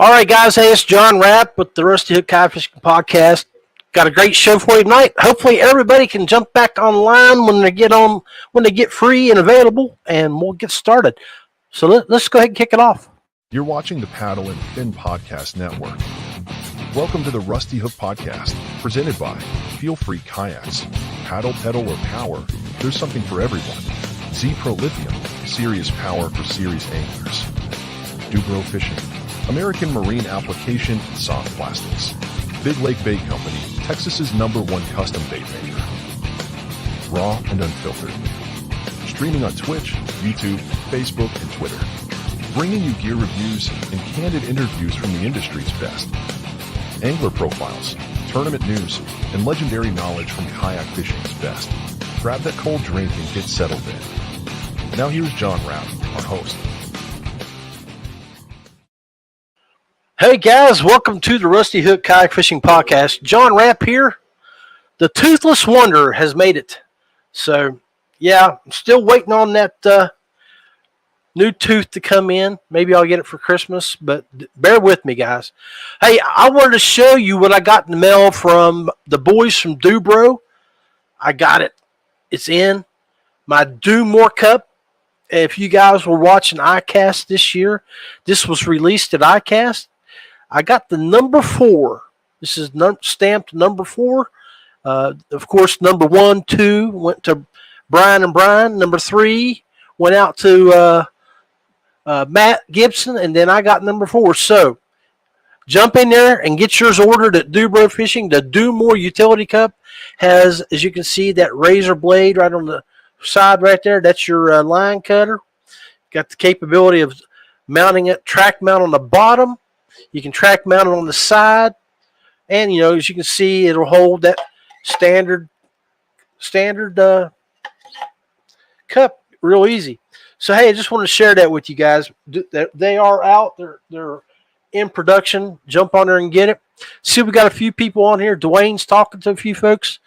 All right, guys. Hey, it's John Rapp with the Rusty Hook Kayak Fishing Podcast. Got a great show for you tonight. Hopefully, everybody can jump back online when they get free and available, and we'll get started. So let's go ahead and kick it off. You're watching the Paddle and Fin Podcast Network. Welcome to the Rusty Hook Podcast, presented by Feelfree Kayaks. Paddle, pedal, or power, there's something for everyone. ZPRO Lithium, serious power for serious anglers. DuBro Fishing, American marine application soft plastics. Big Lake Bait Company, Texas's #1 custom bait maker. Raw and unfiltered. Streaming on Twitch, YouTube, Facebook, and Twitter. Bringing you gear reviews and candid interviews from the industry's best. Angler profiles, tournament news, and legendary knowledge from kayak fishing's best. Grab that cold drink and get settled in. Now here's John Rapp, our host. Hey, guys. Welcome to the Rusty Hook Kayak Fishing Podcast. John Rapp here. The Toothless Wonder has made it. So, yeah, I'm still waiting on that new tooth to come in. Maybe I'll get it for Christmas, but bear with me, guys. Hey, I wanted to show you what I got in the mail from the boys from DuBro. I got it. It's in my Do More Cup. If you guys were watching ICAST this year, this was released at ICAST. I got the number 4. This is stamped number 4. Of course, number 1, 2 went to Brian and Brian. Number 3 went out to Matt Gibson, and then I got number 4. So jump in there and get yours ordered at DuBro Fishing. The Do More Utility Cup has, as you can see, that razor blade right on the side right there. That's your line cutter. Got the capability of mounting it, track mount on the bottom. You can track mount it on the side. And, you know, as you can see, it'll hold that standard cup real easy. So, hey, I just want to share that with you guys. They are out. They're in production. Jump on there and get it. See, we got a few people on here. Dwayne's talking to a few folks.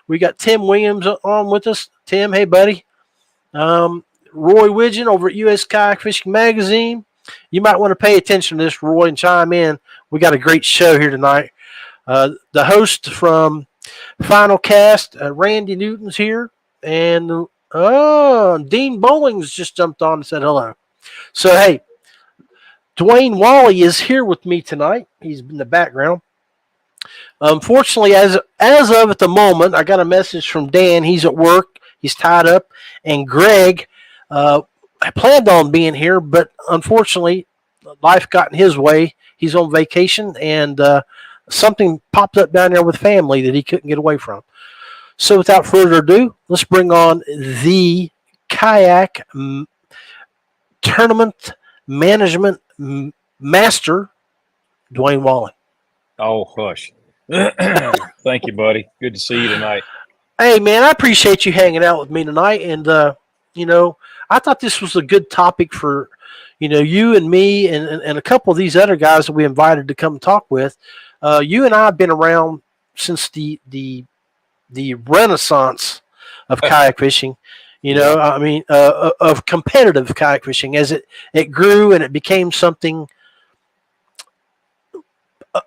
We got Tim Williams on with us. Tim, hey, buddy. Roy Widgeon over at US Kayak Fishing Magazine. You might want to pay attention to this, Roy, and chime in. We got a great show here tonight. The host from Final Cast, Randy Newton's here. And Dean Bowling's just jumped on and said hello. So, hey, Dwayne Walley is here with me tonight. He's in the background. Unfortunately, as of at the moment, I got a message from Dan. He's at work. He's tied up. And Greg, I planned on being here, but unfortunately, life got in his way. He's on vacation, and something popped up down there with family that he couldn't get away from. So without further ado, let's bring on the kayak tournament management master, Dwayne Walley. Oh, hush. Thank you, buddy. Good to see you tonight. Hey, man, I appreciate you hanging out with me tonight. And, you know, I thought this was a good topic for, you know, you and me and a couple of these other guys that we invited to come talk with. You and I have been around since the renaissance of kayak fishing, you know, I mean, of competitive kayak fishing as it grew and it became something,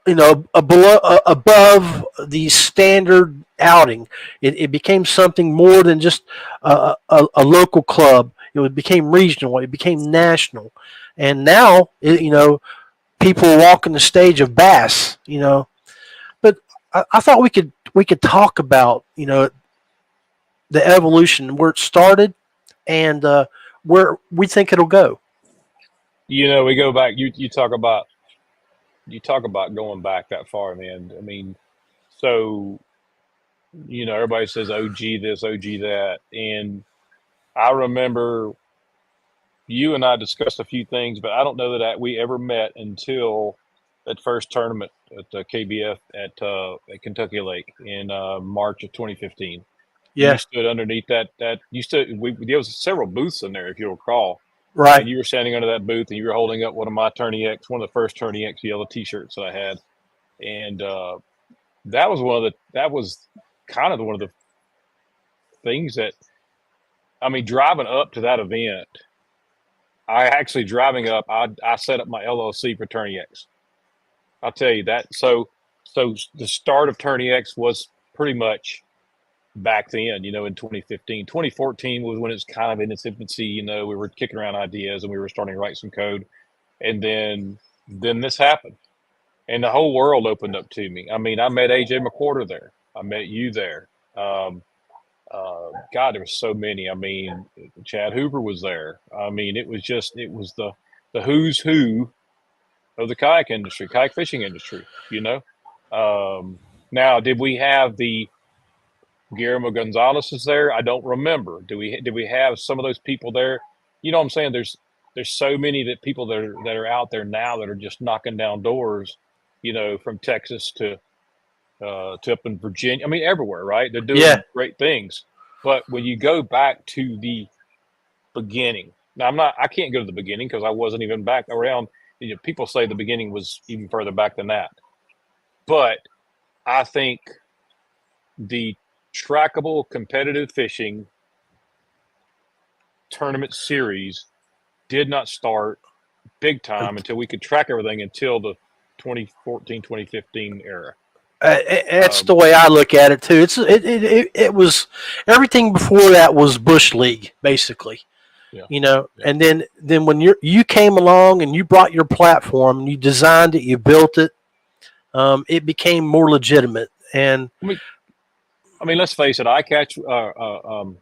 you know, above the standard outing. It became something more than just a local club. It became regional. It became national. And now, you know, people are walking the stage of bass, you know. But I thought we could talk about, you know, the evolution, where it started and where we think it'll go. You know, we go back, you talk about going back that far, man. I mean, so, you know, everybody says OG this, OG that. And I remember you and I discussed a few things, but I don't know that we ever met until that first tournament at KBF at Kentucky Lake in March of 2015. Yeah. You stood underneath that there was several booths in there, if you'll recall. Right. And you were standing under that booth and you were holding up one of my TourneyX, one of the first TourneyX yellow t-shirts that I had. And that was kind of one of the things that, I mean, driving up to that event, driving up, I set up my LLC for TourneyX. I'll tell you that. So the start of TourneyX was pretty much back then, in 2015. 2014 was when it was kind of in its infancy. We were kicking around ideas and we were starting to write some code. And then this happened and the whole world opened up to me. I mean, I met AJ McWhorter there. I met you there. God, there were so many. I mean, Chad Hoover was there. I mean, it was the who's who of the kayak industry, kayak fishing industry, Now, did we have the Guillermo Gonzalez's there? I don't remember. Did we have some of those people there? You know what I'm saying? There's so many people that are out there now that are just knocking down doors, from Texas to up in Virginia. I mean, everywhere, right? They're doing great things. But when you go back to the beginning, now I can't go to the beginning because I wasn't even back around. People say the beginning was even further back than that. But I think the trackable competitive fishing tournament series did not start big time until we could track everything until the 2014, 2015 era. That's the way I look at it too. It was everything before that was Bush League basically, And then when you came along and you brought your platform, and you designed it, you built it, it became more legitimate. And I mean, let's face it, iCatch. Not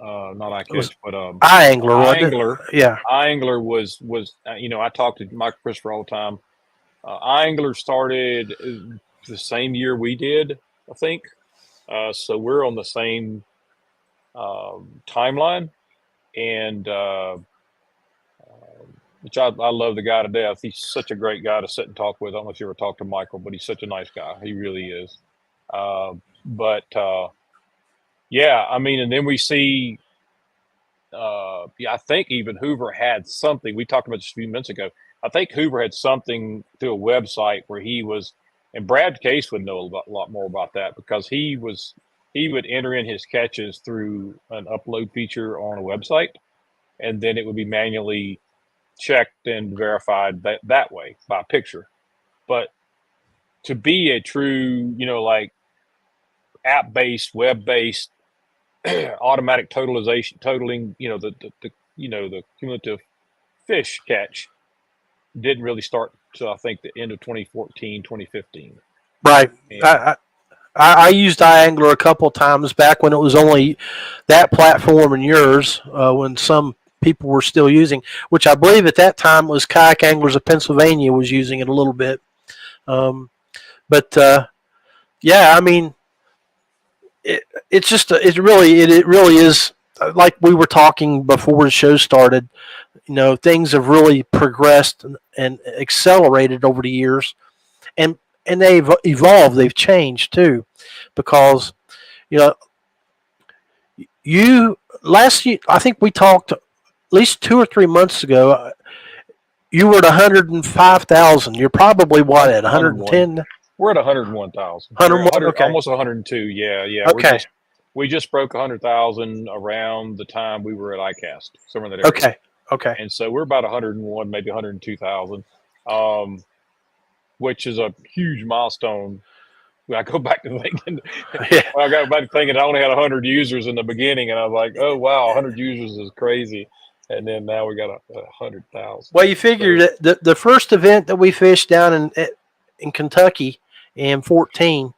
iCatch, but iAngler. Yeah, iAngler was. I talk to Mike Christopher all the time. iAngler started the same year we did, I think. So we're on the same timeline, and which I love the guy to death. He's such a great guy to sit and talk with. I don't know if you ever talked to Michael, but he's such a nice guy. He really is. Yeah, I mean, and then we see, I think even Hoover had something. We talked about this a few minutes ago. I think Hoover had something through a website where he was, and Brad Case would know a lot more about that because he would enter in his catches through an upload feature on a website, and then it would be manually checked and verified that way by picture. But to be a true, like app-based, web-based, automatic totaling, the cumulative fish catch didn't really start till I think the end of 2014, 2015. Right. I used iAngler a couple times back when it was only that platform and yours, when some people were still using, which I believe at that time was Kayak Anglers of Pennsylvania was using it a little bit. Yeah, I mean, it really is like we were talking before the show started. Things have really progressed and accelerated over the years, and they've evolved. They've changed too, because last year I think we talked at least 2 or 3 months ago. You were at 105,000. You're probably what, at 110? We're at 101,000. Okay. Almost 102. Yeah. Okay. We just broke 100,000 around the time we were at ICAST, somewhere in that area. Okay. And so we're about 101, maybe 102,000, which is a huge milestone. I go back to thinking, I only had 100 users in the beginning, and I was like, oh wow, 100 users is crazy. And then now we got 100,000. Well, you figure that the first event that we fished down in Kentucky in 14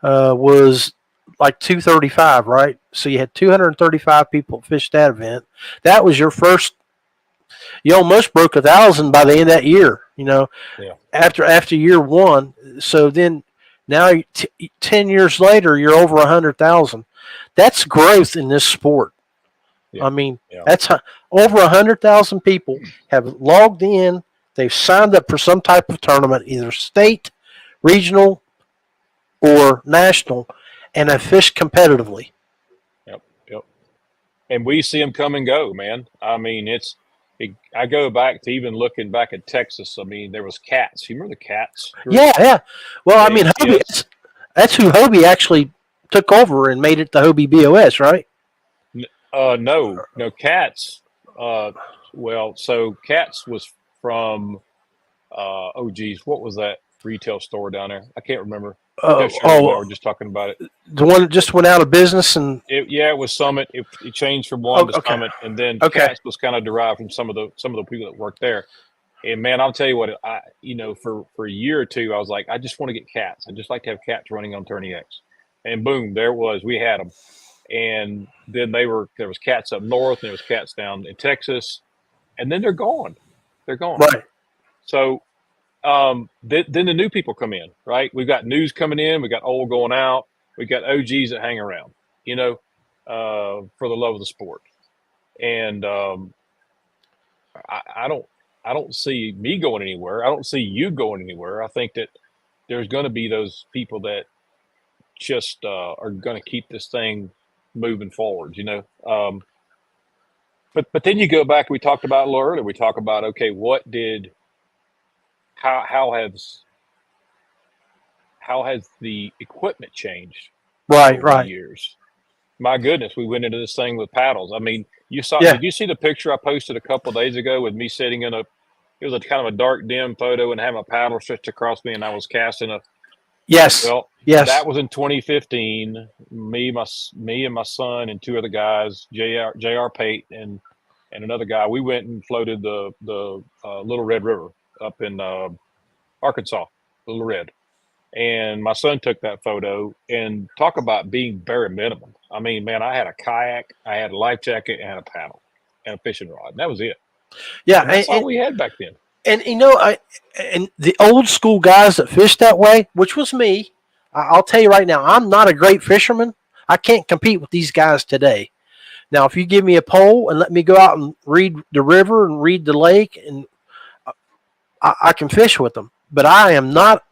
was like 235, right? So you had 235 people fished that event. That was your first. You almost broke 1,000 by the end of that year. After year one. So then now 10 years later, you're over 100,000. That's growth in this sport. Yeah. I mean, that's over 100,000 people have logged in. They've signed up for some type of tournament, either state, regional, or national, and have fished competitively. Yep. And we see them come and go, man. I mean, I go back to even looking back at Texas. I mean, there was Cats. You remember the Cats? Yeah. Well, I mean, Hobie, that's who Hobie actually took over and made it the Hobie BOS, right? No, Cats. So Cats was from, what was that? retail store down there. I can't remember. Oh, We were just talking about it. The one that just went out of business, and it was Summit. It changed from one to okay. Summit, and then Okay. Cats was kind of derived from some of the people that worked there. And man, I'll tell you what, for a year or two, I was like, I just want to get cats. I just like to have cats running on TourneyX. And boom, there it was. We had them. And then there was cats up north, and there was cats down in Texas, and then they're gone. They're gone. Right. So then the new people come in, right? We've got news coming in. We got old going out. We got OGs that hang around, for the love of the sport. And I don't see me going anywhere. I don't see you going anywhere. I think that there's going to be those people that just are going to keep this thing moving forward, But then you go back. We talked about a little earlier. We talk about, okay, how has the equipment changed Right. over the years? My goodness, we went into this thing with paddles. I mean, did you see the picture I posted a couple of days ago with me sitting it was a kind of a dark, dim photo and having a paddle stretched across me, and I was casting Yes. Well, yes. That was in 2015. Me and my son and two other guys, J.R. Pate and another guy. We went and floated the Little Red River up in Arkansas, Little Red. And my son took that photo, and talk about being bare minimum. I mean, man, I had a kayak, I had a life jacket, and a paddle, and a fishing rod. And that was it. Yeah, and that's all we had back then. And and the old school guys that fished that way, which was me, I'll tell you right now, I'm not a great fisherman. I can't compete with these guys today. Now, if you give me a pole and let me go out and read the river and read the lake, and I can fish with them. But I am not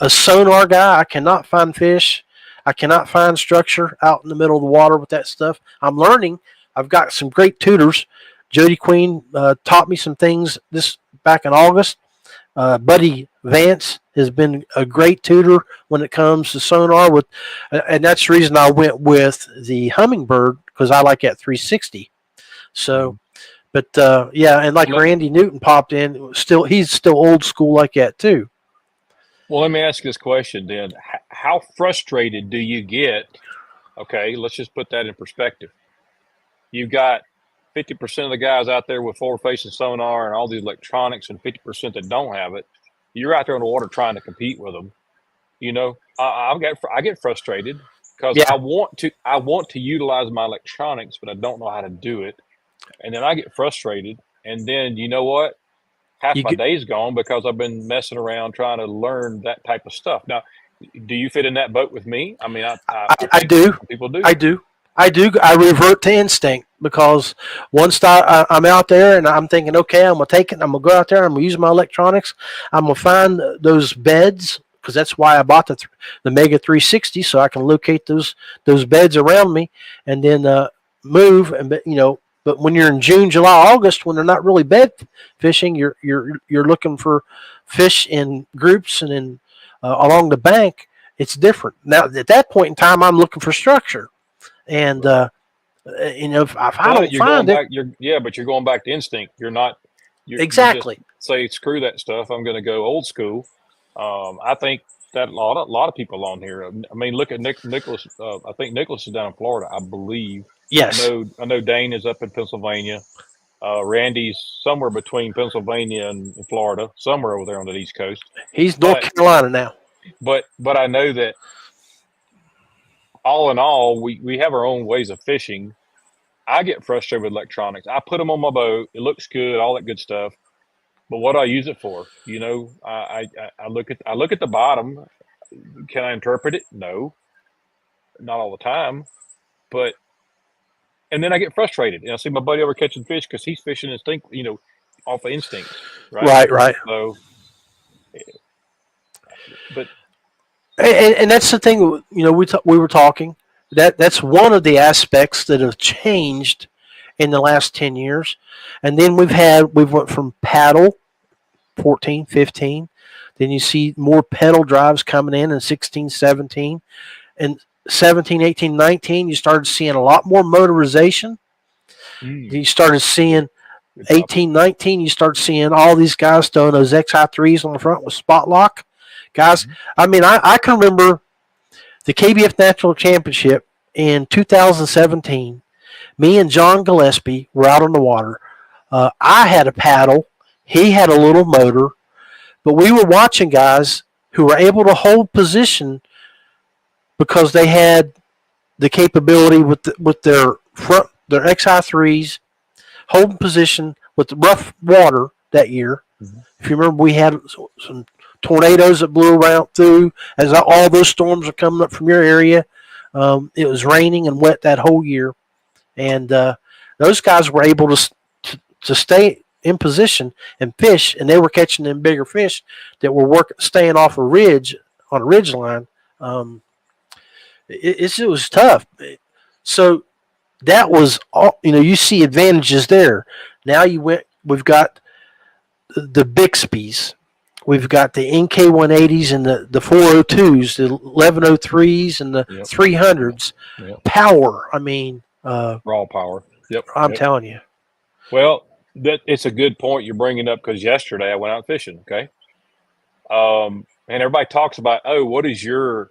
a sonar guy. I cannot find fish. I cannot find structure out in the middle of the water with that stuff. I'm learning. I've got some great tutors. Jody Queen taught me some things back in August. Buddy Vance has been a great tutor when it comes to sonar, and that's the reason I went with the Humminbird, because I like that 360. So, but and like Randy Newton popped in, he's still old school like that too. Well, let me ask you this question then. How frustrated do you get? Okay, let's just put that in perspective. You've got 50% of the guys out there with forward-facing sonar and all these electronics, and 50% that don't have it. You're out there in the water trying to compete with them. I get frustrated because I want to utilize my electronics, but I don't know how to do it. And then I get frustrated. And then you know what? Half my day's gone because I've been messing around trying to learn that type of stuff. Now, do you fit in that boat with me? I mean, I do. People do. I do. I revert to instinct, because once I'm out there and I'm thinking, okay, I'm going to take it, I'm going to go out there, I'm going to use my electronics, I'm going to find those beds, because that's why I bought the Mega 360, so I can locate those beds around me and then move. But when you're in June, July, August, when they're not really bed fishing, you're looking for fish in groups and in along the bank. It's different. Now, at that point in time, I'm looking for structure. And if I don't find it, but you're going back to instinct. You're not exactly. You just say screw that stuff. I'm going to go old school. I think that a lot of people on here. I mean, look at Nicholas. I think Nicholas is down in Florida, I believe. Yes. I know Dane is up in Pennsylvania. Randy's somewhere between Pennsylvania and Florida, somewhere over there on the East Coast. He's North Carolina now. But I know that. All in all, we have our own ways of fishing. I get frustrated with electronics. I put them on my boat. It looks good, all that good stuff. But what do I use it for? I look at the bottom. Can I interpret it? No, not all the time. And then I get frustrated. And I see my buddy over catching fish because he's fishing instinct, off of instinct. Right. Right. So, but. And that's the thing, we were talking, that's one of the aspects that have changed in the last 10 years. And then we've went from paddle 14, 15. Then you see more pedal drives coming in 16, 17. And 17, 18, 19, you started seeing a lot more motorization. You started seeing 18, 19, you start seeing all these guys throwing those XI3s on the front with spot lock. Guys, I mean, I can remember the KBF National Championship in 2017. Me and John Gillespie were out on the water. I had a paddle. He had a little motor. But we were watching guys who were able to hold position because they had the capability with their XI3s, holding position with the rough water that year. Mm-hmm. If you remember, we had some tornadoes that blew around through as all those storms are coming up from your area. It was raining and wet that whole year. And those guys were able to stay in position and fish, and they were catching them bigger fish that were staying off a ridge on a ridge line. It was tough. So that was all. You see advantages there. Now we've got the Bixby's, we've got the NK180s and the 402s, the 1103s and the 300s. Yep. Power. I mean, raw power. Yep. I'm telling you. Well, it's a good point you're bringing up, because yesterday I went out fishing. Okay. And everybody talks about, what is your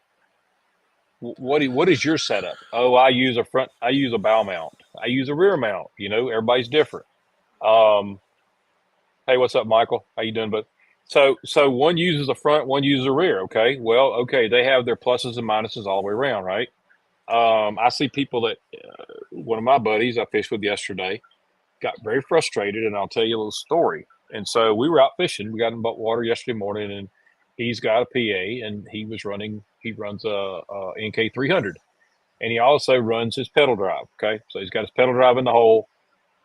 setup? Oh, I use a bow mount. I use a rear mount. Everybody's different. Hey, what's up, Michael? How you doing? But so one uses a front, one uses a rear. Okay. Well, okay. They have their pluses and minuses all the way around, right? I see people that, one of my buddies I fished with yesterday got very frustrated, and I'll tell you a little story. And so we were out fishing. We got in water yesterday morning, and he's got a PA, and he runs a NK 300, and he also runs his pedal drive. Okay. So he's got his pedal drive in the hole.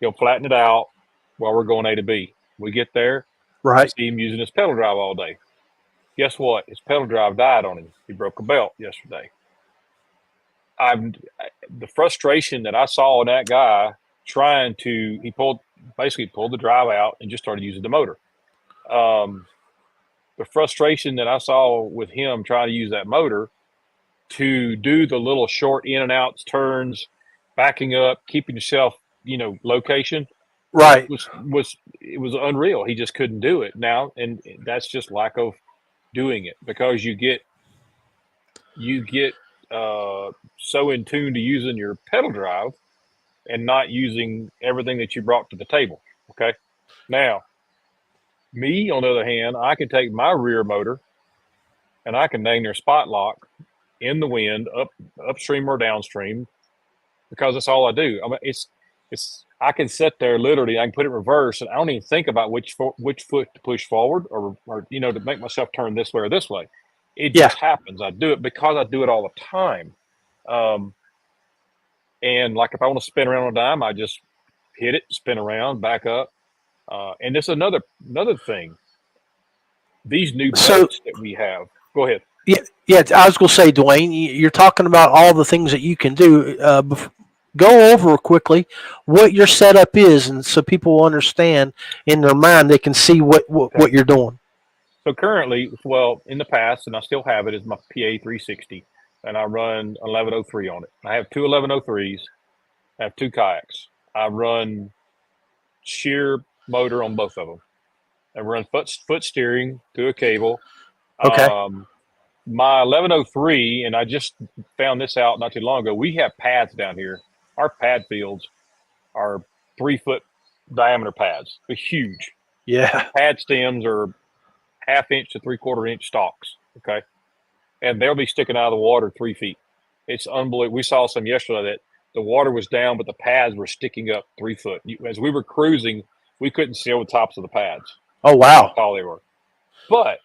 He'll flatten it out while we're going A to B. We get there, right? See him using his pedal drive all day. Guess what? His pedal drive died on him. He broke a belt yesterday. The frustration that I saw in that guy he pulled the drive out and just started using the motor. The frustration that I saw with him trying to use that motor to do the little short in and outs, turns, backing up, keeping yourself, location, right, it was unreal. He just couldn't do it now, and that's just lack of doing it, because you get so in tune to using your pedal drive and not using everything that you brought to the table. Okay. Now, me, on the other hand, I can take my rear motor and I can dang near spot lock in the wind, upstream or downstream, because that's all I do. I mean, I can sit there literally, I can put it in reverse, and I don't even think about which foot to push forward or to make myself turn this way or this way. It just happens. I do it because I do it all the time. And like if I want to spin around on a dime, I just hit it, spin around, back up. And this is another thing. These new boats that we have. Go ahead. Yeah. I was going to say, Dwayne, you're talking about all the things that you can do. Go over quickly what your setup is, and so people will understand in their mind. They can see what you're doing. So currently, well, in the past, and I still have it, is my PA 360. And I run 1103 on it. I have two 1103s. I have two kayaks. I run sheer motor on both of them. I run foot steering through a cable. Okay. My 1103, and I just found this out not too long ago, we have pads down here. Our pad fields are 3-foot diameter pads. They're huge. Yeah. Pad stems are 1/2 inch to 3/4 inch stalks. Okay. And they'll be sticking out of the water 3 feet. It's unbelievable. We saw some yesterday that the water was down, but the pads were sticking up 3 foot. As we were cruising, we couldn't see over the tops of the pads. Oh, wow. That's how they were. But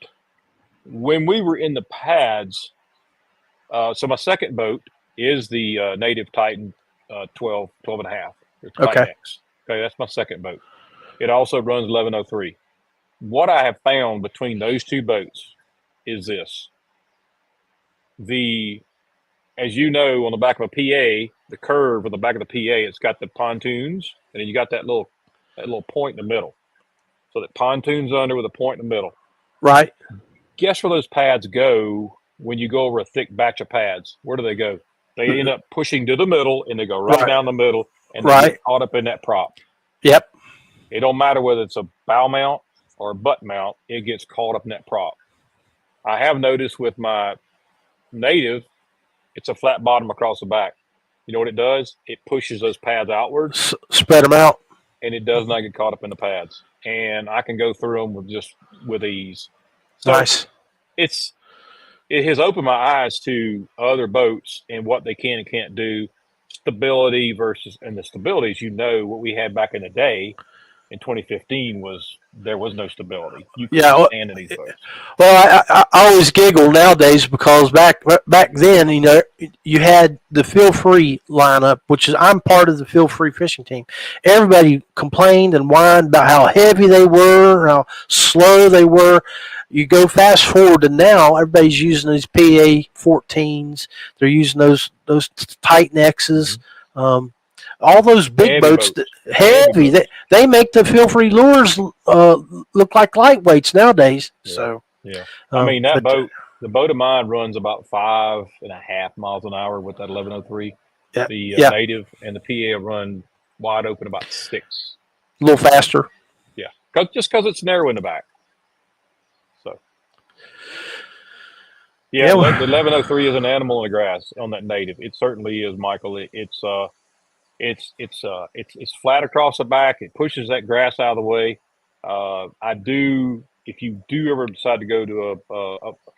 when we were in the pads, so my second boat is the Native Titan 12 and a half. Okay. Okay, that's my second boat. It also runs 1103. What I have found between those two boats is this. As you know, on the back of a PA, the curve on the back of the PA, it's got the pontoons, and then you got that little point in the middle. So that pontoon's under with a point in the middle. Right. Guess where those pads go when you go over a thick batch of pads? Where do they go? They end up pushing to the middle, and they go right down the middle, and they get caught up in that prop. Yep. It don't matter whether it's a bow mount or a butt mount, it gets caught up in that prop. I have noticed with my native, it's a flat bottom across the back. You know what it does? It pushes those pads outwards. Spread them out. And it does not get caught up in the pads. And I can go through them with ease. So Nice. It has opened my eyes to other boats and what they can and can't do. Stability versus, and the stability, as you know, what we had back in the day in 2015 there was no stability. You couldn't stand in these boats. Well, I always giggle nowadays because back then, you had the Feelfree lineup, which is I'm part of the Feelfree fishing team. Everybody complained and whined about how heavy they were, how slow they were. You go fast forward to now, everybody's using these PA 14s. They're using those TourneyXs. All those big boats. Heavy. They make the Feelfree lures look like lightweights nowadays. Yeah. So I mean, the boat of mine runs about 5.5 miles an hour with that 1103. Native, and the PA will run wide open about 6. A little faster. Yeah, just because it's narrow in the back. So the 1103 is an animal in the grass on that native. It certainly is, Michael. It's flat across the back. It pushes that grass out of the way. If you do ever decide to go to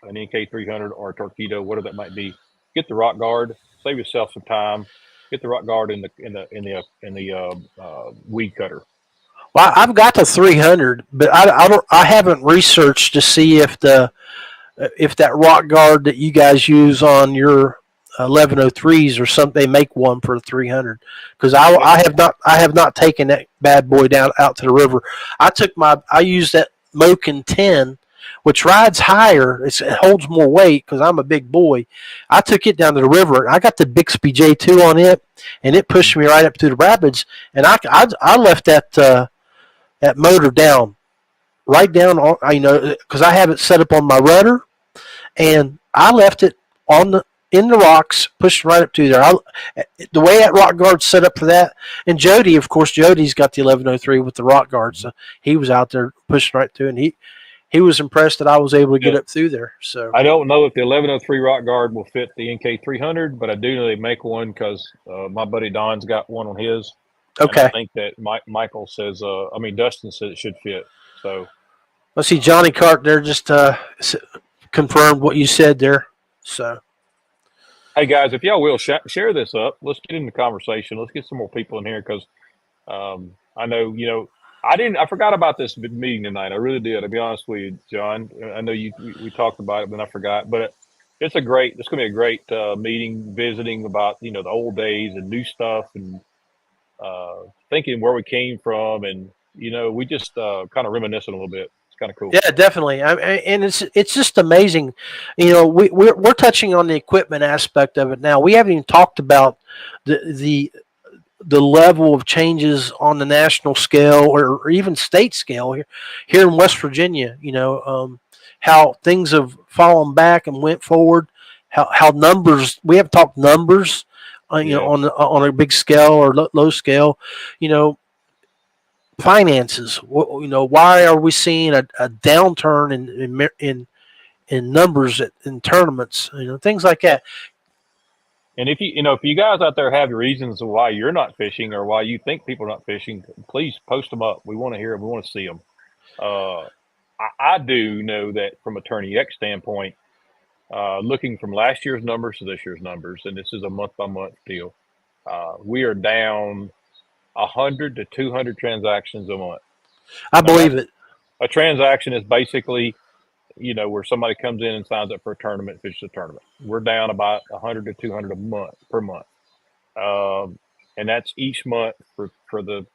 an NK300 or a Torpedo, whatever that might be, get the rock guard. Save yourself some time. Get the rock guard in the weed cutter. Well, I've got the 300, but I haven't researched to see if that rock guard that you guys use on your 1103s or something, they make one for 300, because I have not taken that bad boy down out to the river. I used that Moken 10, which rides higher. It holds more weight because I'm a big boy. I took it down to the river. I got the Bixby J2 on it, and it pushed me right up to the rapids. And I left that motor down, right down on, because I have it set up on my rudder, and I left it in the rocks, pushed right up to there. The way that rock guard's set up for that, and Jody's got the 1103 with the rock guard, so he was out there pushing right through, and he was impressed that I was able to get up through there. So I don't know if the 1103 rock guard will fit the NK300, but I do know they make one because my buddy Don's got one on his. Okay. And I think that Michael says, Dustin says it should fit. So let's see, Johnny Cart there just confirmed what you said there. So. Hey guys, if y'all will share this up, let's get into the conversation. Let's get some more people in here because I know, I forgot about this meeting tonight. I really did. To be honest with you, John, I know we talked about it, but I forgot. But it's going to be a great meeting, visiting about, the old days and new stuff and thinking where we came from. And, we just kind of reminiscing a little bit. Kind of cool. Yeah, definitely. And it's just amazing. We're touching on the equipment aspect of it now. We haven't even talked about the level of changes on the national scale or even state scale here in West Virginia. How things have fallen back and went forward. How numbers, we haven't talked numbers. On a big scale or low scale. Finances. Why are we seeing a downturn in numbers in tournaments? Things like that. And if you guys out there have reasons why you're not fishing or why you think people are not fishing, please post them up. We want to hear them. We want to see them. I do know that from a TourneyX standpoint, looking from last year's numbers to this year's numbers, and this is a month by month deal, we are down 100 to 200 transactions a month. I believe it. A transaction is basically, where somebody comes in and signs up for a tournament, fishes a tournament. We're down about 100 to 200 per month. And that's each month for the,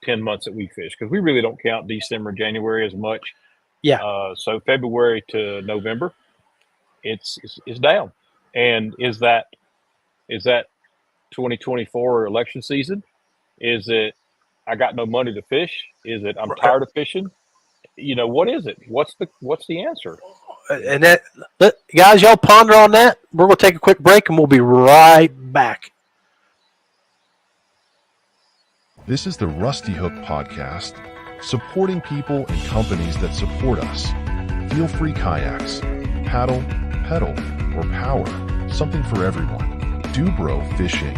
10 months that we fish, because we really don't count December, January as much. Yeah. So February to November, it's down. And is that 2024 election season? Is it I got no money to fish? Is it I'm tired of fishing? What is it? What's the answer? And guys, y'all ponder on that. We're going to take a quick break and we'll be right back. This is the Rusty Hook Podcast, supporting people and companies that support us. Feelfree Kayaks, paddle, pedal, or power, something for everyone. DuBro Fishing,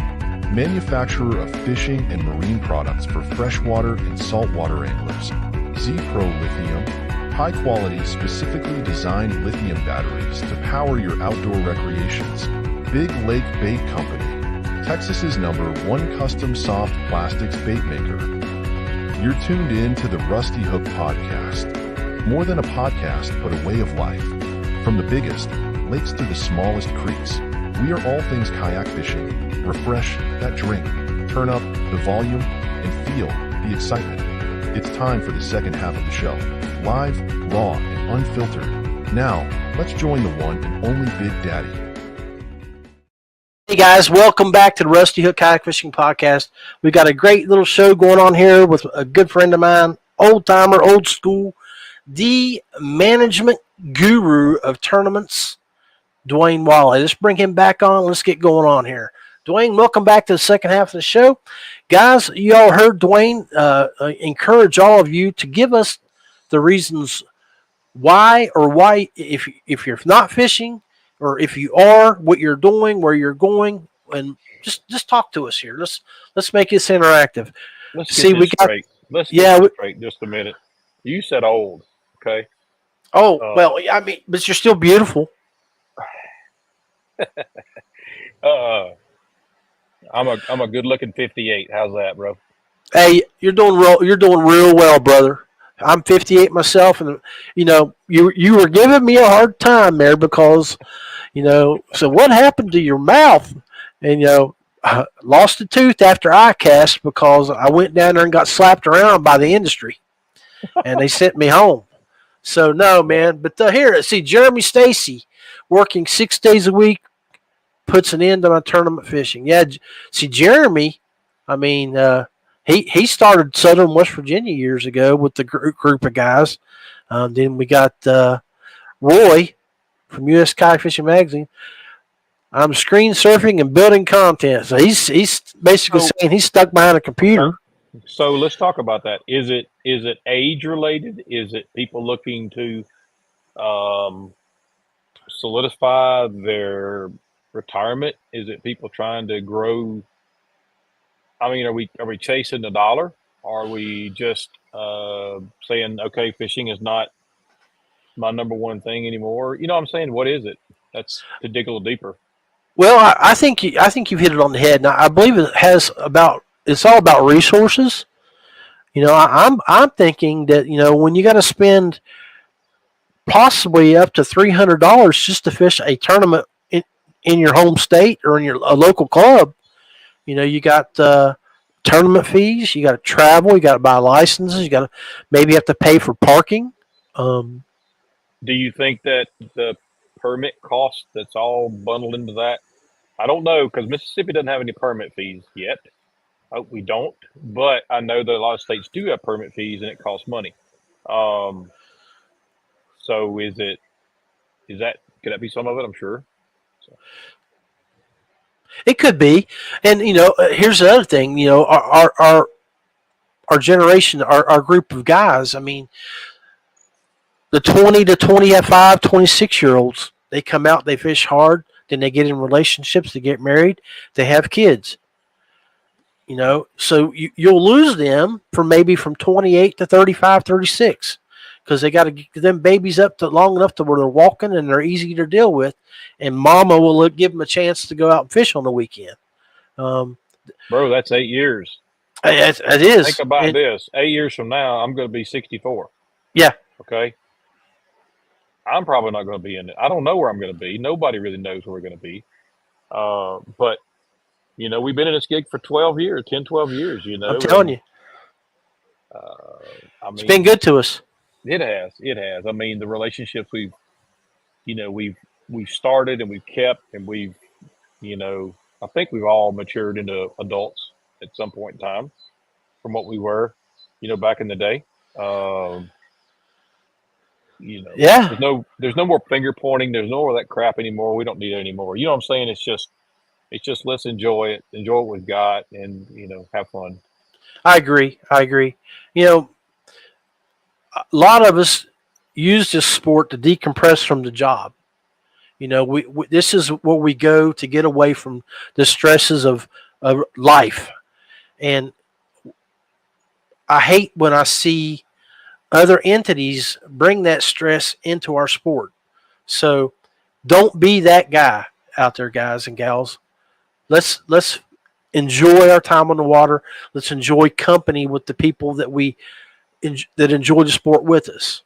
manufacturer of fishing and marine products for freshwater and saltwater anglers. ZPRO Lithium, high-quality, specifically designed lithium batteries to power your outdoor recreations. Big Lake Bait Company, Texas's #1 custom soft plastics bait maker. You're tuned in to the Rusty Hook Podcast. More than a podcast, but a way of life. From the biggest lakes to the smallest creeks, we are all things kayak fishing. Refresh that drink, turn up the volume, and feel the excitement. It's time for the second half of the show. Live, raw, and unfiltered. Now, let's join the one and only Big Daddy. Hey guys, welcome back to the Rusty Hook Kayak Fishing Podcast. We got a great little show going on here with a good friend of mine, old timer, old school, the management guru of tournaments, Dwayne Walley. Let's bring him back on. Let's get going on here. Dwayne, welcome back to the second half of the show. Guys, you all heard Dwayne encourage all of you to give us the reasons why, if you're not fishing, or if you are, what you're doing, where you're going, and just talk to us here. Let's make this interactive. Let's get this straight. Let's get this straight just a minute. You said old, okay? Oh, well, I mean, but you're still beautiful. I'm a good-looking 58. How's that, bro? Hey, you're doing real well, brother. I'm 58 myself, and you were giving me a hard time there because, so what happened to your mouth? And I lost a tooth after I cast because I went down there and got slapped around by the industry, and they sent me home. So no, man. But here, see, Jeremy Stacy working 6 days a week puts an end to my tournament fishing. Yeah, see, Jeremy, I mean, he started Southern West Virginia years ago with the group of guys. Then we got Roy from U.S. Kayak Fishing Magazine. I'm screen surfing and building content. So he's basically saying he's stuck behind a computer. So let's talk about that. Is it age related? Is it people looking to solidify their retirement? Is it people trying to grow? I mean, are we chasing the dollar? Are we just saying, okay, fishing is not my #1 thing anymore? You know what I'm saying? What is it? That's to dig a little deeper. Well, I think you've hit it on the head. Now, I believe it's all about resources. I'm thinking that when you got to spend possibly up to $300 just to fish a tournament in your home state or in a local club, you got tournament fees, you got to travel, you got to buy licenses, you got to maybe have to pay for parking. Do you think that the permit cost that's all bundled into that? I don't know, because Mississippi doesn't have any permit fees yet. We don't, but I know that a lot of states do have permit fees and it costs money. So could that be some of it? I'm sure. So. It could be. And, here's the other thing, our generation, our group of guys, I mean, the 20 to 25, 26-year-olds, they come out, they fish hard, then they get in relationships, they get married, they have kids. So you'll lose them from 28 to 35, 36 because they got to get them babies up to long enough to where they're walking and they're easy to deal with, and mama will give them a chance to go out and fish on the weekend. Bro, that's 8 years. It is. Think about this. 8 years from now, I'm going to be 64. Yeah. Okay. I'm probably not going to be in it. I don't know where I'm going to be. Nobody really knows where we're going to be. But, we've been in this gig for 12 years, 10, 12 years, I'm telling you. It's been good to us. It has. It has. I mean, the relationships we've started and we've kept, and we've, I think we've all matured into adults at some point in time from what we were, back in the day. Yeah. There's no more finger pointing. There's no more of that crap anymore. We don't need it anymore. You know what I'm saying? It's just let's enjoy it, enjoy what we've got, and have fun. I agree. A lot of us use this sport to decompress from the job. You know, we this is where we go to get away from the stresses of life. And I hate when I see other entities bring that stress into our sport. So don't be that guy out there, guys and gals. Let's enjoy our time on the water. Let's enjoy company with the people that that enjoy the sport with us.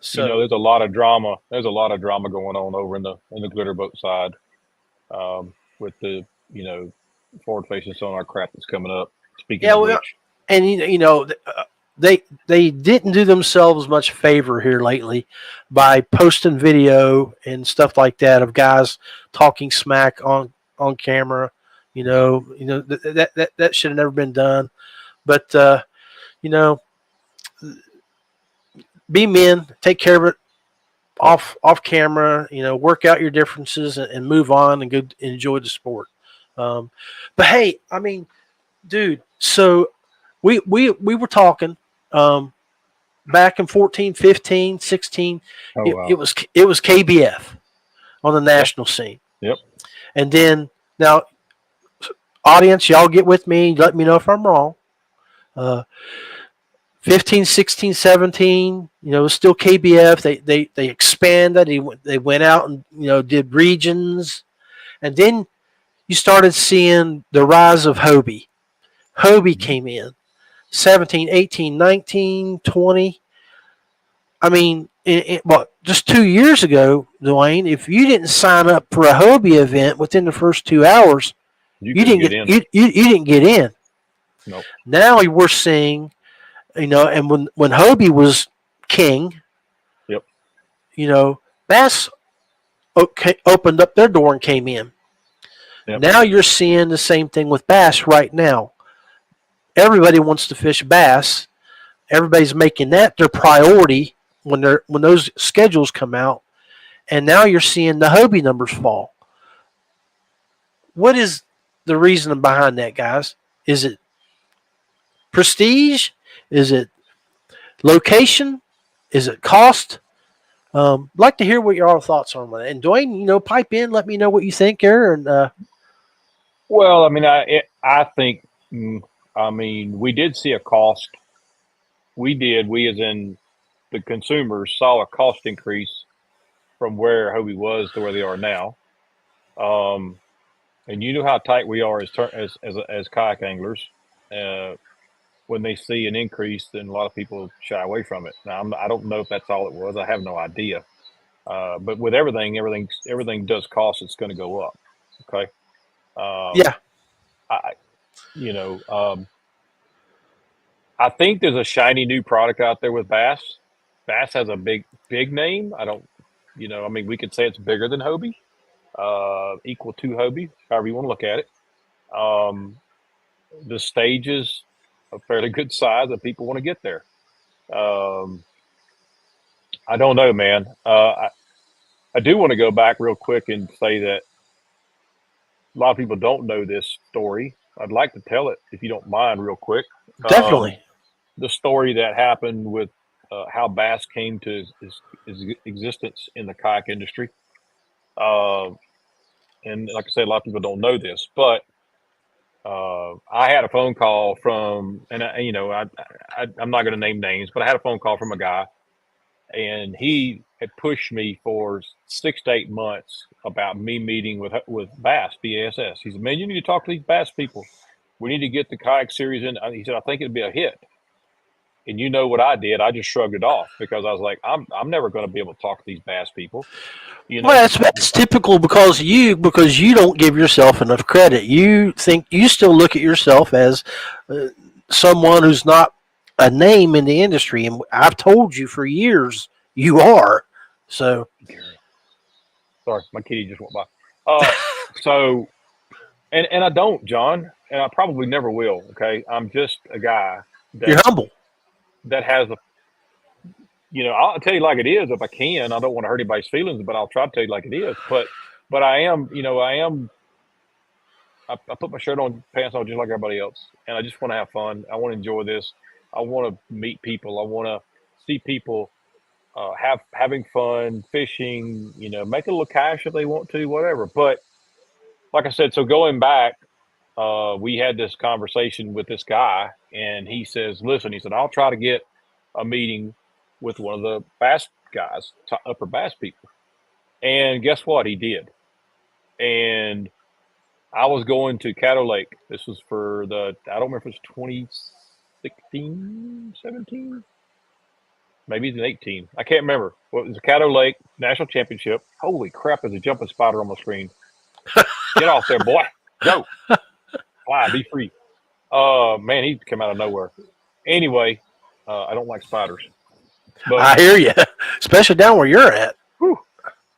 So there's a lot of drama. There's a lot of drama going on over in the glitter boat side, with the forward facing sonar crap that's coming up. Speaking yeah, of well, which, and they didn't do themselves much favor here lately by posting video and stuff like that of guys talking smack on camera. That should have never been done. But you know, be men, take care of it off camera. Work out your differences and move on and go enjoy the sport. But hey, I mean, dude, so we were talking back in 14, 15, 16. oh It, wow, it was KBF on the yep, national scene. yep, And then now, audience, y'all get with me. Let me know if I'm wrong. Uh, 15, 16, 17, it was still KBF. They expanded. They went out and did regions, and then you started seeing the rise of Hobie. Hobie mhm, came in 17, 18, 19, 20. I mean, just 2 years ago, Dwayne, if you didn't sign up for a Hobie event within the first 2 hours, you you couldn't didn't get get in. you didn't get in. Nope. Now we're seeing, and when Hobie was king, Yep. Bass opened up their door and came in. Yep. Now you're seeing the same thing with bass right now. Everybody wants to fish bass. Everybody's making that their priority when those schedules come out. And now you're seeing the Hobie numbers fall. What is the reason behind that, guys? Is it prestige? Is it location? Is it cost? Like to hear what your all thoughts are on that. And Dwayne, pipe in, let me know what you think here. And Well, I mean, I think, I mean, we did see a cost. We as in the consumers saw a cost increase from where Hobie was to where they are now. Um, and you know how tight we are as kayak anglers. Uh, when they see an increase, then a lot of people shy away from it. Now, I don't know if that's all it was. I have no idea. But with everything does cost. It's going to go up. Okay. Um, yeah, I, you know, um, I think there's a shiny new product out there with Bass. Bass has a big name. I don't, I mean, we could say it's bigger than Hobie, equal to Hobie, however you want to look at it. Um, the stage is a fairly good size that people want to get there. Um, I don't know, man. I do want to go back real quick and say that a lot of people don't know this story. I'd like to tell it if you don't mind, real quick. Um, definitely. the story that happened with how bass came to his existence in the kayak industry. Uh, and like I said, a lot of people don't know this, but I had a phone call from, and I'm not going to name names, but I had a phone call from a guy, and he had pushed me for 6 to 8 months about me meeting with Bass BASS. He said, "Man, you need to talk to these Bass people. We need to get the kayak series in." He said, "I think it'd be a hit." And you know what I did? I just shrugged it off because I was like, I'm never going to be able to talk to these bass people. You Well, know, that's typical because you don't give yourself enough credit. You think you still look at yourself as someone who's not a name in the industry, and I've told you for years you are. So sorry, my kitty just went by. So, and I don't, John, and I probably never will. Okay, I'm just a guy you're that humble. has a, I'll tell you like it is if I can. I don't want to hurt anybody's feelings, but I'll try to tell you like it is. But I am, I put my shirt on, pants on, just like everybody else, and I just want to have fun. I want to enjoy this. I want to meet people. I want to see people having fun, fishing, make it a little cash if they want to, whatever. But like I said, so going back, we had this conversation with this guy, and he says, listen, he said, I'll try to get a meeting with one of the bass guys, upper bass people. And guess what? He did. And I was going to Caddo Lake. This was for I don't remember if it was 2016, 17, maybe even 18. I can't remember. Well, it was a Caddo Lake National Championship. Holy crap, there's a jumping spider on the screen. Get off there, boy. Go. Fly, be free. Man, he came out of nowhere. Anyway, I don't like spiders. But, I hear you, especially down where you're at. Whew,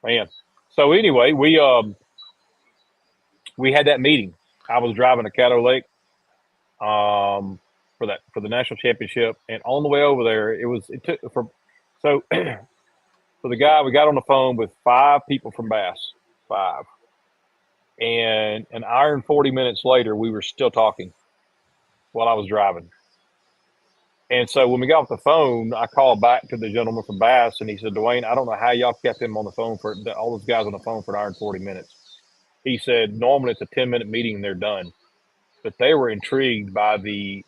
man. So anyway, we had that meeting. I was driving to Caddo Lake for the national championship, and on the way over there, so the guy, we got on the phone with 5 people from Bass, 5, and an hour and 40 minutes later, we were still talking while I was driving. And so when we got off the phone, I called back to the gentleman from Bass, and he said, Dwayne, I don't know how y'all kept him on the phone for all those guys on the phone for an hour and 40 minutes. He said, normally it's a 10-minute meeting and they're done. But they were intrigued by the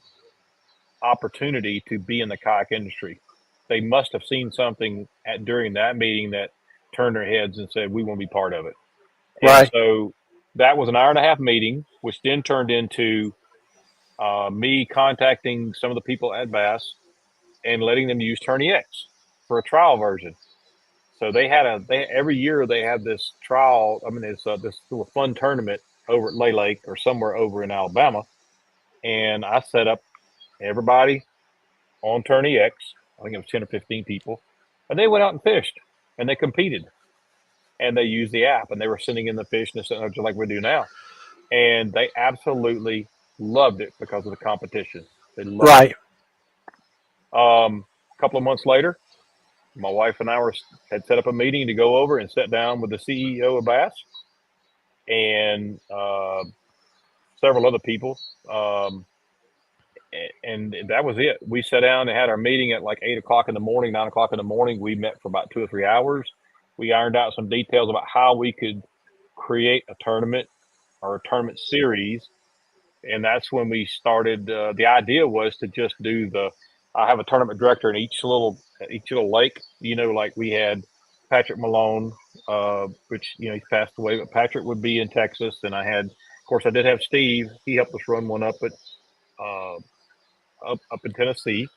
opportunity to be in the kayak industry. They must have seen something during that meeting that turned their heads and said, we want to be part of it. Right. And so that was an hour-and-a-half meeting, which then turned into me contacting some of the people at Bass and letting them use TourneyX for a trial version. So every year they have this trial. I mean, it's this little fun tournament over at Lay Lake or somewhere over in Alabama. And I set up everybody on TourneyX. I think it was 10 or 15 people. And they went out and fished and they competed. And they used the app and they were sending in the fish and just like we do now. And they absolutely loved it because of the competition. They loved it. A couple of months later, my wife and I had set up a meeting to go over and sit down with the CEO of Bass and several other people. And that was it. We sat down and had our meeting at like 8 o'clock in the morning, 9 o'clock in the morning. We met for about 2 or 3 hours. We ironed out some details about how we could create a tournament or a tournament series. And that's when we started. The idea was to just do I have a tournament director in each little lake. Like we had Patrick Malone, which he's passed away, but Patrick would be in Texas, and I did have Steve. He helped us run one up in Tennessee,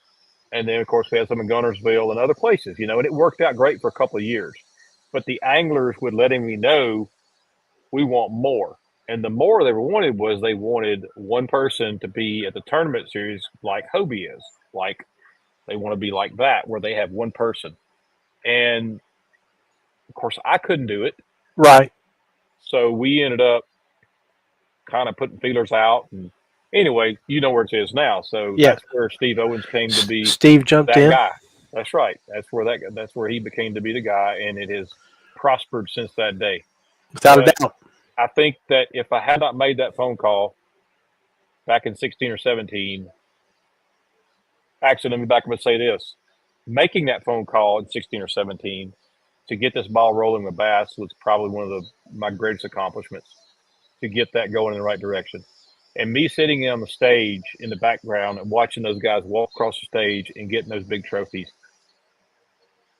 and then of course we had some in Gunnersville and other places. And it worked out great for a couple of years. But the anglers would letting me know we want more. And the more they wanted was they wanted one person to be at the tournament series like Hobie is. Like they want to be like that, where they have one person. And of course, I couldn't do it. Right. So we ended up kind of putting feelers out. And anyway, you know where it is now. So That's where Steve Owens came to be. Steve jumped in. Guy. That's right. That's where he became to be the guy. And it has prospered since that day. Without a doubt. I think that if I had not made that phone call back in 16 or 17, actually, let me back up and say this. Making that phone call in 16 or 17 to get this ball rolling with Bass was probably one of my greatest accomplishments, to get that going in the right direction. And me sitting on the stage in the background and watching those guys walk across the stage and getting those big trophies,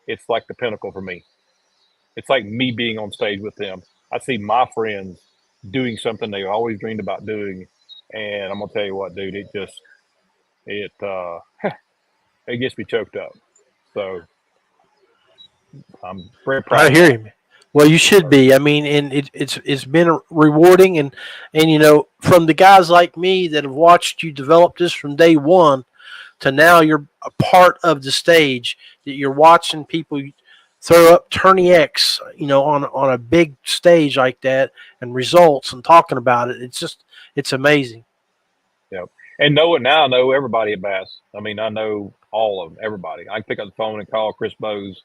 it's like the pinnacle for me. It's like me being on stage with them. I see my friends doing something they always dreamed about doing. And I'm going to tell you what, dude, it gets me choked up. So I'm very proud. I hear you. Well, you should be. I mean, and it's been rewarding, and from the guys like me that have watched you develop this from day one to now, you're a part of the stage that you're watching people throw up TourneyX, on a big stage like that, and results and talking about it. It's amazing. Yep. And know everybody at Bass. I mean, I know all of them, everybody. I can pick up the phone and call Chris Bowes,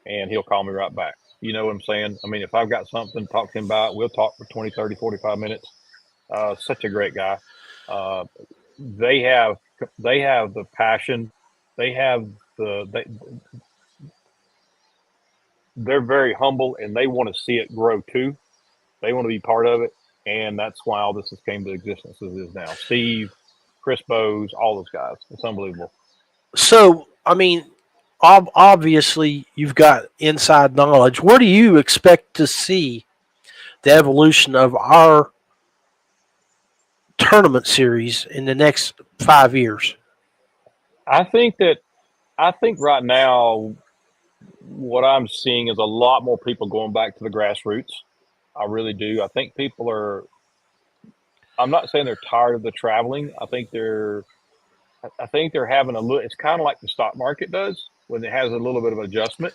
and he'll call me right back. You know what I'm saying? I mean, if I've got something to talk to him about, we'll talk for 20, 30, 45 minutes. Such a great guy. They have the passion. They have they're very humble and they want to see it grow too. They want to be part of it, and that's why all this has came to existence as it is now. Steve, Chris Bowes, all those guys. It's unbelievable. So, I mean, obviously, you've got inside knowledge. Where do you expect to see the evolution of our tournament series in the next 5 years? I think right now what I'm seeing is a lot more people going back to the grassroots. I really do. I think people are, I'm not saying they're tired of the traveling. I think they're having a little, it's kind of like the stock market does when it has a little bit of adjustment.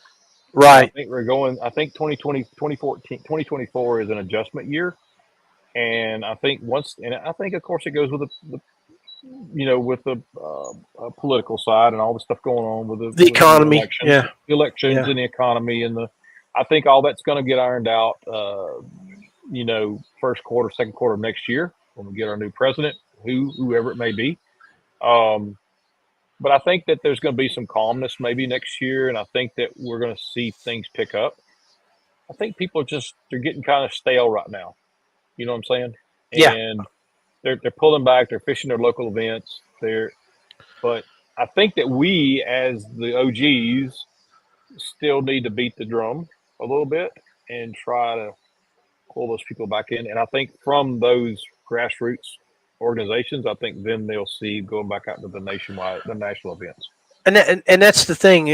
Right. I think 2024 is an adjustment year. And I think of course it goes with the political side and all the stuff going on with the economy, elections and the economy I think all that's going to get ironed out, first quarter, second quarter of next year when we get our new president, whoever it may be. But I think that there's going to be some calmness maybe next year, and I think that we're going to see things pick up. I think people they're getting kind of stale right now. You know what I'm saying? Yeah. And they're pulling back. They're fishing their local events. But I think that we, as the OGs, still need to beat the drum a little bit and try to pull those people back in. And I think from those grassroots organizations, I think then they'll see going back out to the national events. And that's the thing,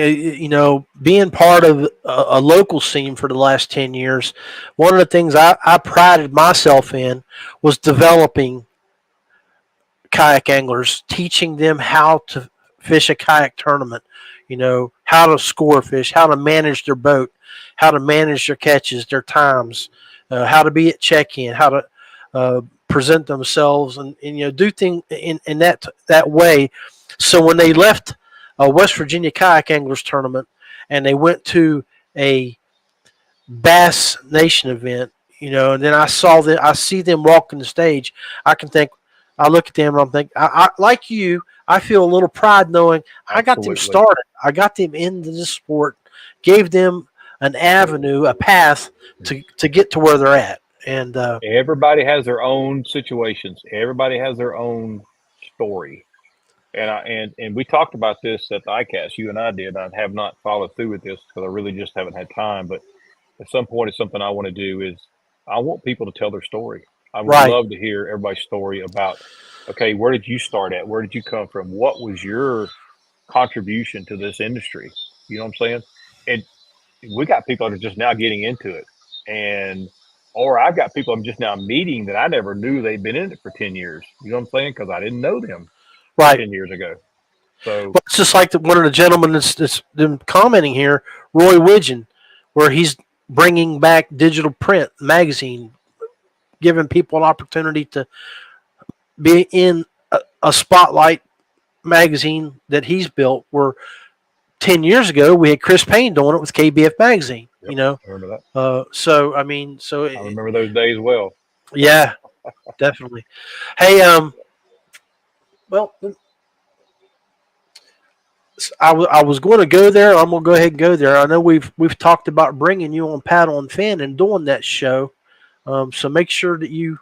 being part of a local scene for the last 10 years, one of the things I prided myself in was developing kayak anglers, teaching them how to fish a kayak tournament, how to score fish, how to manage their boat, how to manage their catches, their times, how to be at check-in, how to present themselves and do things in that way. So when they left a West Virginia Kayak Anglers Tournament and they went to a Bass Nation event, and then I see them walking the stage, I look at them and I'm thinking, I like you, I feel a little pride knowing I got them started. I got them into the sport, gave them an avenue, a path to get to where they're at. And everybody has their own situations. Everybody has their own story. And we talked about this at the ICAST. You and I did. I have not followed through with this because I really just haven't had time. But at some point, it's something I want to do. Is I want people to tell their story. I would love to hear everybody's story about, okay, where did you start at? Where did you come from? What was your contribution to this industry? You know what I'm saying? And we got people that are just now getting into it, or I've got people I'm just now meeting that I never knew they'd been in it for 10 years. You know what I'm saying? Because I didn't know them 10 years ago. So it's just like one of the gentlemen that's been commenting here, Roy Widgeon, where he's bringing back digital print magazine, giving people an opportunity to be in a spotlight magazine that he's built, where 10 years ago we had Chris Payne doing it with KBF magazine. I remember that. I remember those days well. Yeah, definitely. Hey, well, I was going to go there. I'm going to go ahead and go there. I know we've talked about bringing you on Paddle and Fin and doing that show. So make sure that you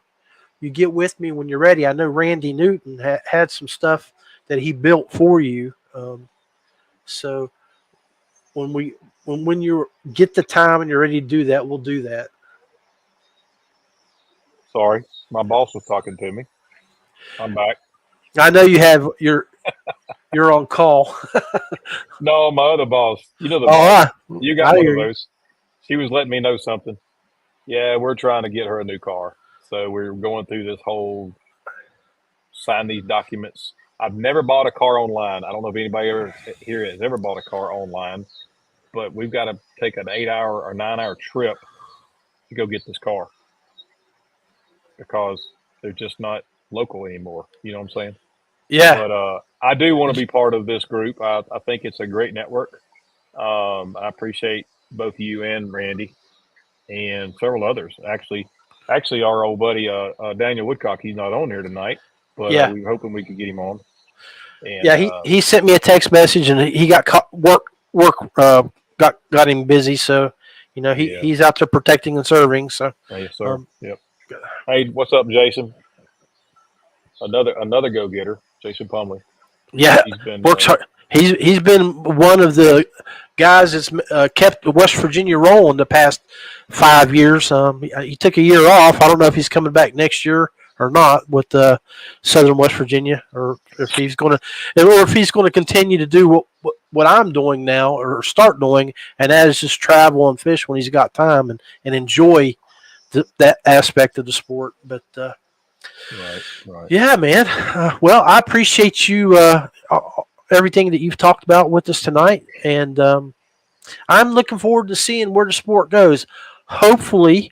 get with me when you're ready. I know Randy Newton had some stuff that he built for you. So when you get the time and you're ready to do that, we'll do that. Sorry, my boss was talking to me. I'm back. I know you're on call. No, my other boss. You know the boss. You got one of you. those. She was letting me know something. Yeah, we're trying to get her a new car. So we're going through this whole sign these documents. I've never bought a car online. I don't know if anybody ever here has ever bought a car online, but we've got to take an 8-hour or 9-hour trip to go get this car because they're just not local anymore. You know what I'm saying? Yeah. But I do want to be part of this group. I think it's a great network. I appreciate both you and Randy and several others. Actually, our old buddy Daniel Woodcock, he's not on here tonight, but we were hoping we could get him on. And, he sent me a text message, and he got work got him busy, so he's out there protecting and serving. So, yes, sir. Yep. Hey, what's up, Jason? Another go-getter, Jason Plumley. Yeah, he's been works hard. He's been one of the guys that's kept West Virginia rolling the past 5 years. He took a year off. I don't know if he's coming back next year or not with Southern West Virginia, or if he's going to continue to do what I'm doing now or start doing, and that is just travel and fish when he's got time and enjoy that aspect of the sport. But right. Yeah, man. Well, I appreciate you everything that you've talked about with us tonight, and I'm looking forward to seeing where the sport goes. Hopefully,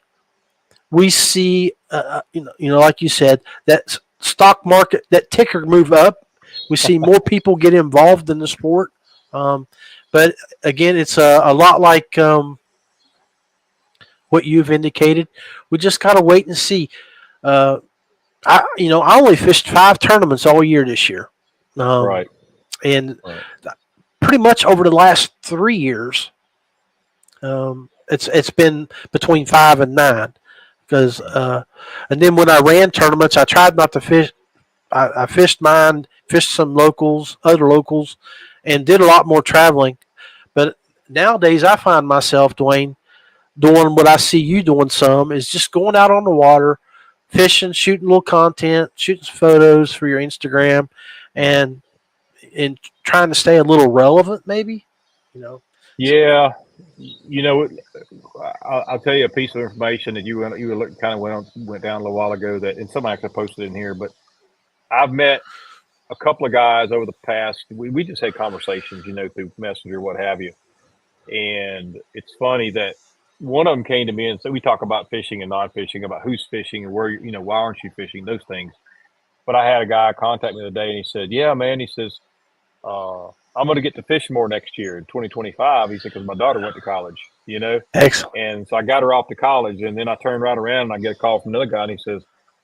we see, like you said, that stock market, that ticker move up. We see more people get involved in the sport. But again, it's a lot like what you've indicated. We just got to wait and see. I only fished 5 tournaments all year this year. Right. And pretty much over the last 3 years, it's been between 5 and 9. Because and then when I ran tournaments, I tried not to fish. I fished mine, fished some other locals, and did a lot more traveling. But nowadays, I find myself, Dwayne, doing what I see you doing some, is just going out on the water, fishing, shooting a little content, shooting some photos for your Instagram, and trying to stay a little relevant, maybe. Yeah. I'll tell you a piece of information that you went down a little while ago, and somebody actually posted in here. But I've met a couple of guys over the past. We just had conversations, through Messenger, what have you. And it's funny that one of them came to me and said, we talk about fishing and non-fishing, about who's fishing and where, why aren't you fishing, those things. But I had a guy contact me the other day, and he said, "Yeah, man," he says, I'm going to get to fish more next year in 2025. He said, because my daughter went to college, Excellent. And so I got her off to college, and then I turned right around and I get a call from another guy, and he says,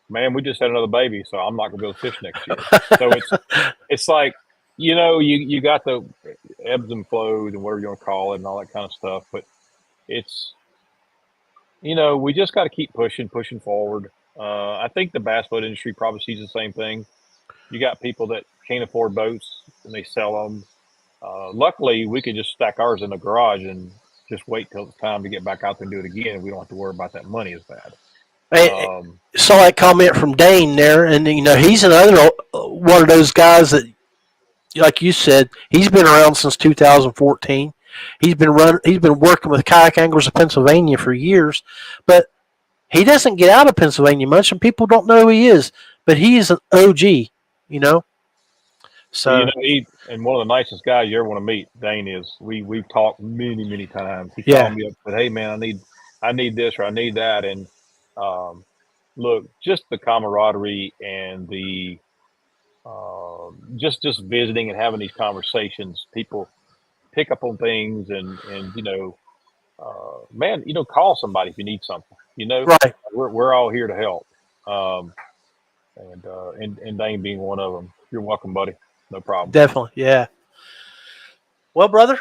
"Man, we just had another baby, so I'm not going to be able to fish next year." So it's like, you got the ebbs and flows and whatever you want to call it and all that kind of stuff. But it's, we just got to keep pushing forward. I think the bass boat industry probably sees the same thing. You got people that can't afford boats and they sell them. Luckily, we can just stack ours in the garage and just wait till it's time to get back out there and do it again. We don't have to worry about that money as bad. I saw that comment from Dane there, and he's another one of those guys that, like you said, he's been around since 2014. He's been working with Kayak Anglers of Pennsylvania for years, but he doesn't get out of Pennsylvania much, and people don't know who he is. But he is an OG, So and one of the nicest guys you ever want to meet, Dane is. We've talked many times. He called me up and said, "Hey man, I need this or I need that." And look, just the camaraderie and the just visiting and having these conversations, people pick up on things and man, call somebody if you need something. Right. We're all here to help. And Dane being one of them. You're welcome, buddy. No problem. Definitely, yeah. Well, brother,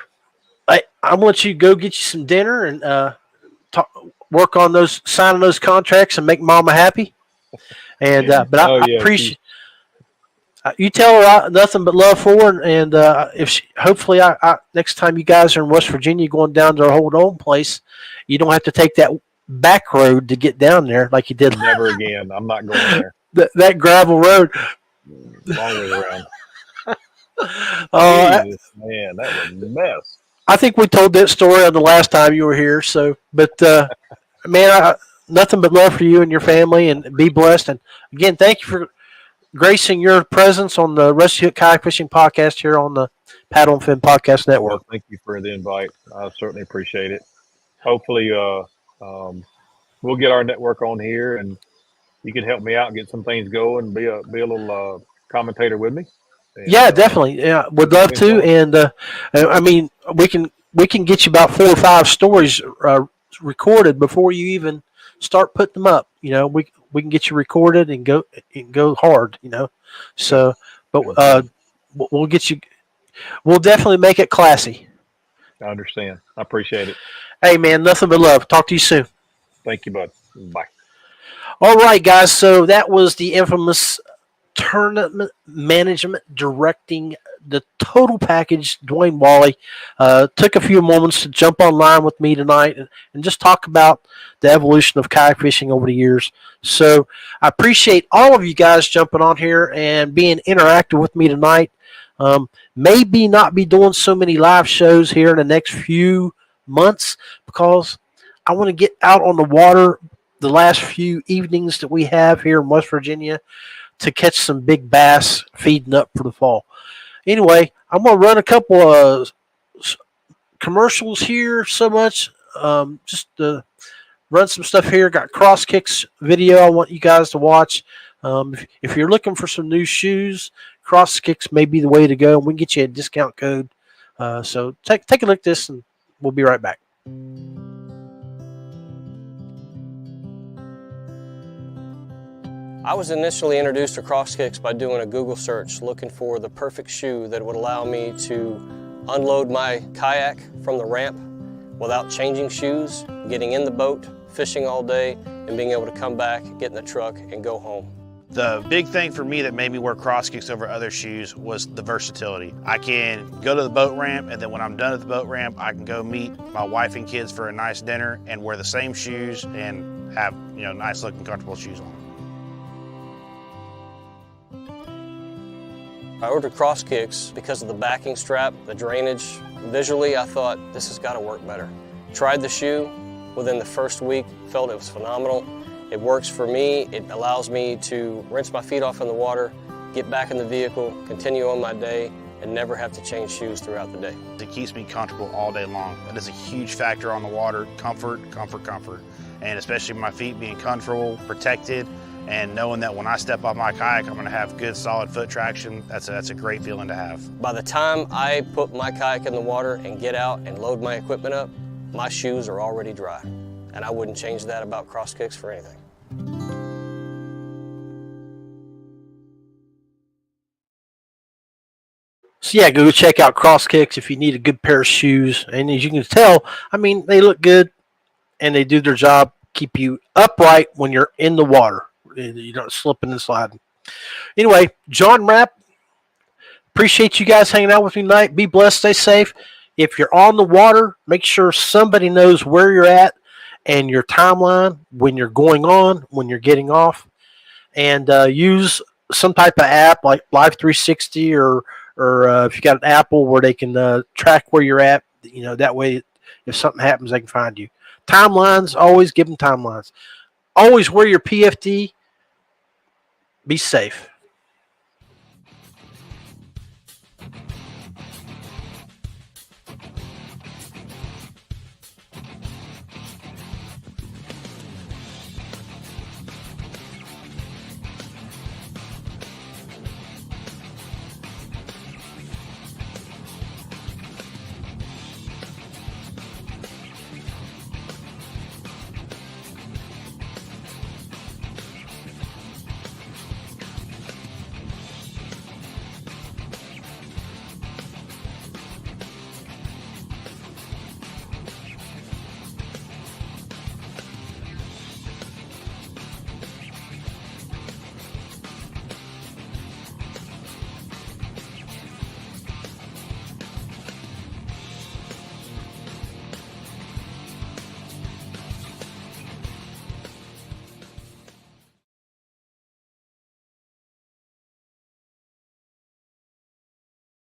I want you to go get you some dinner and work on signing those contracts and make Mama happy. And but I appreciate you. Tell her nothing but love for her, and hopefully, next time you guys are in West Virginia going down to her hold on place, you don't have to take that back road to get down there like you did. Never again. I'm not going there. That gravel road. Long way around. Man, that was a mess. I think we told that story on the last time you were here. So, but man, nothing but love for you and your family, and be blessed. And again, thank you for gracing your presence on the Rusty Hook Kayak Fishing Podcast here on the Paddle and Fin Podcast Network. Well, thank you for the invite. I certainly appreciate it. Hopefully, we'll get our network on here, and you can help me out and get some things going. Be a little commentator with me. And, yeah, definitely. Yeah, would love to. And I mean, we can get you about 4 or 5 stories recorded before you even start putting them up. We can get you recorded and go hard. So, but we'll get you. We'll definitely make it classy. I understand. I appreciate it. Hey, man, nothing but love. Talk to you soon. Thank you, bud. Bye. All right, guys. So that was the infamous tournament management directing the total package, Dwayne Walley. Took a few moments to jump online with me tonight and just talk about the evolution of kayak fishing over the years. So I appreciate all of you guys jumping on here and being interactive with me tonight. Maybe not be doing so many live shows here in the next few months because I want to get out on the water the last few evenings that we have here in West Virginia to catch some big bass feeding up for the fall. Anyway, I'm going to run a couple of commercials here so much. Just to run some stuff here. Got Cross Kicks video I want you guys to watch. If you're looking for some new shoes, Cross Kicks may be the way to go. We can get you a discount code. So take a look at this and we'll be right back. I was initially introduced to Cross Kicks by doing a Google search looking for the perfect shoe that would allow me to unload my kayak from the ramp without changing shoes, getting in the boat, fishing all day, and being able to come back, get in the truck, and go home. The big thing for me that made me wear Cross Kicks over other shoes was the versatility. I can go to the boat ramp, and then when I'm done at the boat ramp, I can go meet my wife and kids for a nice dinner and wear the same shoes and have, nice looking, comfortable shoes on. I ordered Cross Kicks because of the backing strap, the drainage. Visually, I thought this has got to work better. Tried the shoe within the first week, felt it was phenomenal. It works for me. It allows me to rinse my feet off in the water, get back in the vehicle, continue on my day, and never have to change shoes throughout the day. It keeps me comfortable all day long. That is a huge factor on the water, comfort, comfort, comfort. And especially my feet being comfortable, protected, and knowing that when I step off my kayak, I'm gonna have good solid foot traction, that's a great feeling to have. By the time I put my kayak in the water and get out and load my equipment up, my shoes are already dry. And I wouldn't change that about Cross Kicks for anything. So yeah, go check out Cross Kicks if you need a good pair of shoes. And as you can tell, they look good and they do their job, keep you upright when you're in the water. You're not slipping and sliding. Anyway, John Rapp, appreciate you guys hanging out with me tonight. Be blessed, stay safe. If you're on the water, make sure somebody knows where you're at and your timeline when you're going on, when you're getting off. And use some type of app like Live 360 or if you got an Apple where they can track where you're at. That way if something happens, they can find you. Timelines, always give them timelines. Always wear your PFD. Be safe.